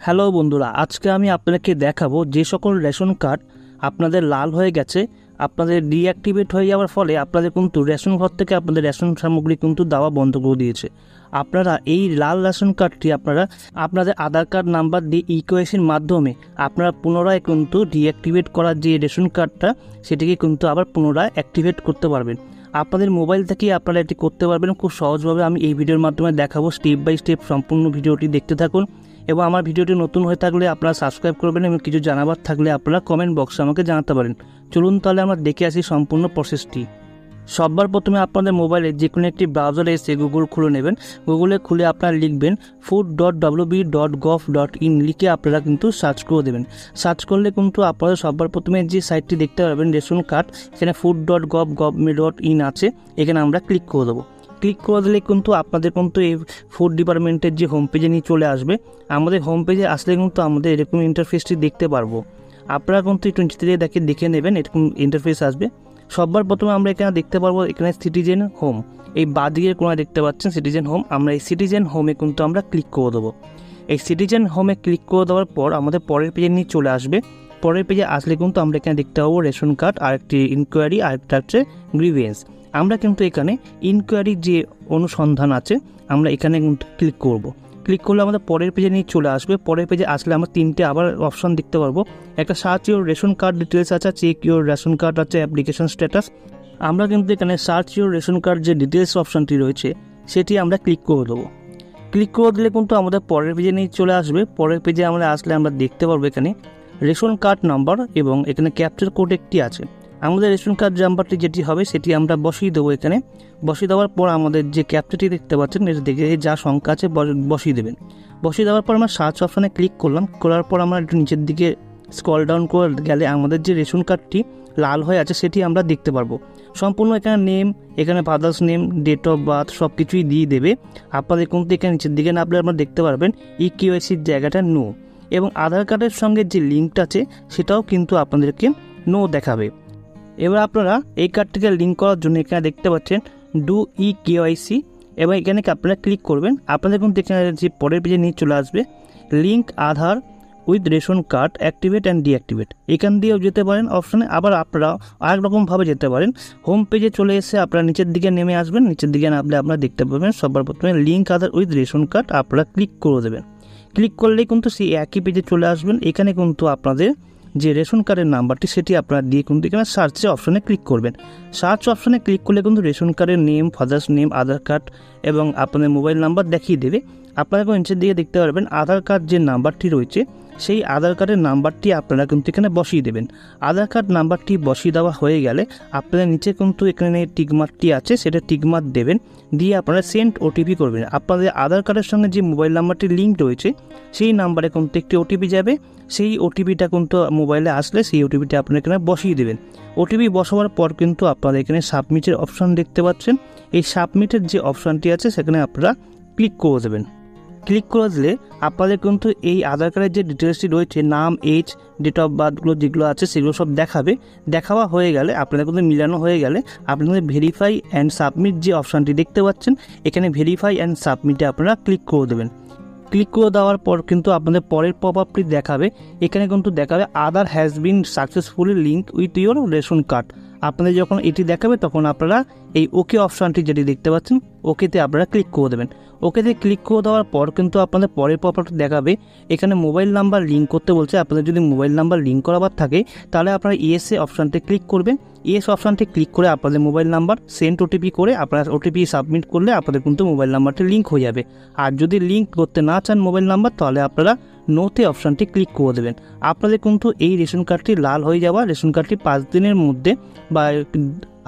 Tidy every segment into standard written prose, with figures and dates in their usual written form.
Hello বন্ধুরা, আজকে আমি আপনাদেরকে দেখাবো যে সকল রেশন কার্ড আপনাদের লাল হয়ে গেছে, আপনাদের ডিঅ্যাক্টিভেট হয়ে যাওয়ার ফলে আপনাদের কিন্তু রেশন ঘর থেকে আপনাদের রেশন সামগ্রী কিন্তু দেওয়া বন্ধ করে দিয়েছে। আপনারা এই লাল রেশন কার্ডটি আপনাদের আধার কার্ড নাম্বার দিয়ে ইকেওয়াইসির মাধ্যমে আপনারা পুনরায় কিন্তু ডিঅ্যাক্টিভেট করার যে রেশন কার্ডটা সেটিকে কিন্তু আবার পুনরায় অ্যাক্টিভেট করতে পারবেন। আপনাদের মোবাইল থেকেই আপনারা এটি করতে পারবেন খুব সহজভাবে। আমি এই ভিডিওর মাধ্যমে দেখাবো, স্টেপ বাই স্টেপ সম্পূর্ণ ভিডিওটি দেখতে থাকুন। এবং আমার ভিডিওটি নতুন হয়ে থাকলে আপনারা সাবস্ক্রাইব করবেন এবং কিছু জানাবার থাকলে আপনারা কমেন্ট বক্সে আমাকে জানাতে পারেন। চলুন তাহলে আমরা দেখে আসি সম্পূর্ণ প্রসেসটি। সবার প্রথমে আপনাদের মোবাইলে যে কোনো একটি ব্রাউজারে এসে গুগল খুলে নেবেন। গুগলে খুলে আপনারা লিখবেন food.wb.gov.in লিখে আপনারা কিন্তু সার্চ করে দেবেন। সার্চ করলে কিন্তু আপনারা সবার প্রথমে যে সাইটটি দেখতে পারবেন রেশন কার্ড, এখানে food.gov.in আছে, এখানে আমরা ক্লিক করে দেবো। ক্লিক করে দিলে কিন্তু আপনাদের কিন্তু এই ফুড ডিপার্টমেন্টের যে হোম পেজে নিয়ে চলে আসবে। আমাদের হোম পেজে আসলে কিন্তু আমাদের এরকম ইন্টারফেসটি দেখতে পারবো। আপনারা কিন্তু একটু নিচে দিয়ে দেখে নেবেন, এরকম ইন্টারফেস আসবে। সবার প্রথমে আমরা এখানে দেখতে পারবো এখানে সিটিজেন হোম, এই বাঁদিকের কোণায় দেখতে পাচ্ছেন সিটিজেন হোম। আমরা এই সিটিজেন হোমে কিন্তু আমরা ক্লিক করে দেবো। এই সিটিজেন হোমে ক্লিক করে দেওয়ার পর আমাদের পরের পেজে নিয়ে চলে আসবে। পরের পেজে আসলে কিন্তু আমরা এখানে দেখতে পাবো রেশন কার্ড, আরেকটি ইনকোয়ারি, আরেকটা হচ্ছে গ্রিভেন্স। আমরা কিন্তু এখানে ইনকোয়ারির যে অনুসন্ধান আছে আমরা এখানে কিন্তু ক্লিক করব। ক্লিক করলে আমাদের পরের পেজে নিয়ে চলে আসবে। পরের পেজে আসলে আমরা তিনটে আবার অপশন দেখতে পারবো। একটা search your ration card details আছে, চেক ইউর রেশন কার্ড আছে, অ্যাপ্লিকেশন স্ট্যাটাস। আমরা কিন্তু এখানে সার্চ ইউর রেশন কার্ড যে ডিটেলস অপশনটি রয়েছে সেটি আমরা ক্লিক করে দেবো। ক্লিক করে দিলে কিন্তু আমাদের পরের পেজে নিয়ে চলে আসবে। পরের পেজে আমরা আসলে আমরা দেখতে পারবো এখানে রেশন কার্ড নাম্বার এবং এখানে ক্যাপচার কোড একটি আছে। আমাদের রেশন কার্ড নাম্বারটি যেটি হবে সেটি আমরা বসিয়ে দেবো। এখানে বসিয়ে দেওয়ার পর আমাদের যে ক্যাপচারটি দেখতে পাচ্ছেন এটা দেখে যা সংখ্যা আছে বসিয়ে দেবেন। বসিয়ে দেওয়ার পর আমরা সার্চ অপশানে ক্লিক করলাম। করার পর আমরা একটু নিচের দিকে স্ক্রল ডাউন করে গেলে আমাদের যে রেশন কার্ডটি লাল হয়ে আছে সেটি আমরা দেখতে পারবো। সম্পূর্ণ এখানে নেম, এখানে father's name, date of birth সব কিছুই দিয়ে দেবে। আপনাদের কিন্তু এখানে নিচের দিকে না আপনারা দেখতে পারবেন ইকেওয়াইসির জায়গাটা নো, এবং আধার কার্ডের সঙ্গে যে লিঙ্কটা আছে সেটাও কিন্তু আপনাদেরকে নো দেখাবে। এবার আপনারা এই কার্ডটিকে লিঙ্ক করার জন্য এখানে দেখতে পাচ্ছেন ডু ইকেওয়াইসি, এবং এখানে আপনারা ক্লিক করবেন। আপনাদের কিন্তু এখানে যে পরের পেজে নিয়ে চলে আসবে link Aadhaar with ration card activate and deactivate. এখান দিয়েও যেতে পারেন অপশানে, আবার আপনারা আরেক রকমভাবে যেতে পারেন। হোম পেজে চলে এসে আপনারা নিচের দিকে নেমে আসবেন। নিচের দিকে নামলে আপনারা দেখতে পাবেন সবার প্রথমে link Aadhaar with ration card, আপনারা ক্লিক করে দেবেন। ক্লিক করলেই কিন্তু সেই একই পেজে চলে আসবেন। এখানে কিন্তু আপনাদের যে রেশন কার্ডের নাম্বারটি সেটি আপনারা দিয়ে কিন্তু এখানে সার্চে অপশনে ক্লিক করবেন। সার্চ অপশনে ক্লিক করলে কিন্তু রেশন কার্ডের নেম, ফাদার্স নেম, আধার কার্ড এবং আপনাদের মোবাইল নাম্বার দেখিয়ে দেবে। আপনারা নিচের দিকে দেখতে পারবেন আধার কার্ড যে নাম্বারটি রয়েছে সেই আধার কার্ডের নাম্বারটি আপনারা কিন্তু এখানে বসিয়ে দেবেন। আধার কার্ড নাম্বারটি বসিয়ে দেওয়া হয়ে গেলে আপনারা নিচে কিন্তু এখানে টিকমার্কটি আছে সেটা টিকমার্ক দেবেন, দিয়ে আপনারা সেন্ড ওটিপি করবেন। আপনাদের আধার কার্ডের সঙ্গে যে মোবাইল নাম্বারটি লিঙ্ক রয়েছে সেই নাম্বারে কিন্তু একটি ওটিপি যাবে। সেই ওটিপিটা কিন্তু মোবাইলে আসলে সেই ওটিপিটা আপনারা এখানে বসিয়ে দেবেন। ওটিপি বসাবার পর কিন্তু আপনারা এখানে সাবমিটের অপশান দেখতে পাচ্ছেন। এই সাবমিটের যে অপশানটি আছে সেখানে আপনারা ক্লিক করে দেবেন। ক্লিক করে দিলে আপনাদের কিন্তু এই আধার কার্ডের যে ডিটেলসটি রয়েছে নাম, এজ, ডেট অফ বার্থগুলো যেগুলো আছে সেগুলো সব দেখাবে। দেখাওয়া হয়ে গেলে আপনাদের কিন্তু মিলানো হয়ে গেলে আপনাদের ভেরিফাই অ্যান্ড সাবমিট যে অপশানটি দেখতে পাচ্ছেন এখানে ভেরিফাই অ্যান্ড সাবমিটে আপনারা ক্লিক করে দেবেন। ক্লিক করে দেওয়ার পর কিন্তু আপনাদের পরের পপ আপটি দেখাবে। এখানে কিন্তু দেখাবে Aadhaar has been successfully link with your ration card. আপনাদের যখন এটি দেখাবে তখন আপনারা এই ওকে অপশানটি যেটি দেখতে পাচ্ছেন ওকেতে আপনারা ক্লিক করে দেবেন। ওকেতে ক্লিক করে দেওয়ার পর কিন্তু আপনাদের পরের পপ আপটি দেখাবে। এখানে মোবাইল নাম্বার লিঙ্ক করতে বলছে। আপনাদের যদি মোবাইল নাম্বার লিঙ্ক করাবার থাকে তাহলে আপনারা ইএসএ অপশানটি ক্লিক করবেন। ইএস অপশানটি ক্লিক করে আপনাদের মোবাইল নাম্বার সেন্ড ওটিপি করে আপনারা ওটিপি সাবমিট করলে আপনাদের কিন্তু মোবাইল নাম্বারটি লিঙ্ক হয়ে যাবে। আর যদি লিঙ্ক করতে না চান মোবাইল নাম্বার তাহলে আপনারা নোতে অপশানটি ক্লিক করে দেবেন। আপনাদের কিন্তু এই রেশন কার্ডটি লাল হয়ে যাওয়া, রেশন কার্ডটি 5 দিনের মধ্যে বা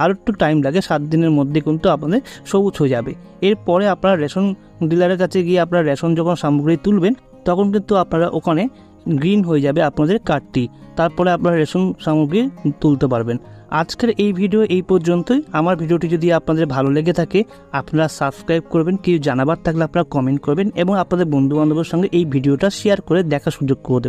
আর একটু টাইম লাগে 7 দিনের মধ্যে কিন্তু আপনাদের সবুজ হয়ে যাবে। এরপরে আপনারা রেশন ডিলারের কাছে গিয়ে আপনারা রেশন যখন সামগ্রী তুলবেন তখন কিন্তু আপনারা ওখানে গ্রিন হয়ে যাবে আপনাদের কার্ডটি, তারপরে আপনারা রেশন সামগ্রী তুলতে পারবেন। আজকের এই ভিডিও এই পর্যন্তই। আমার ভিডিওটি যদি আপনাদের ভালো লেগে থাকে আপনারা সাবস্ক্রাইব করবেন, কিছু জানাবার থাকলে আপনারা কমেন্ট করবেন এবং আপনাদের বন্ধুবান্ধবের সঙ্গে এই ভিডিওটা শেয়ার করে দেখার সুযোগ করে দেবেন।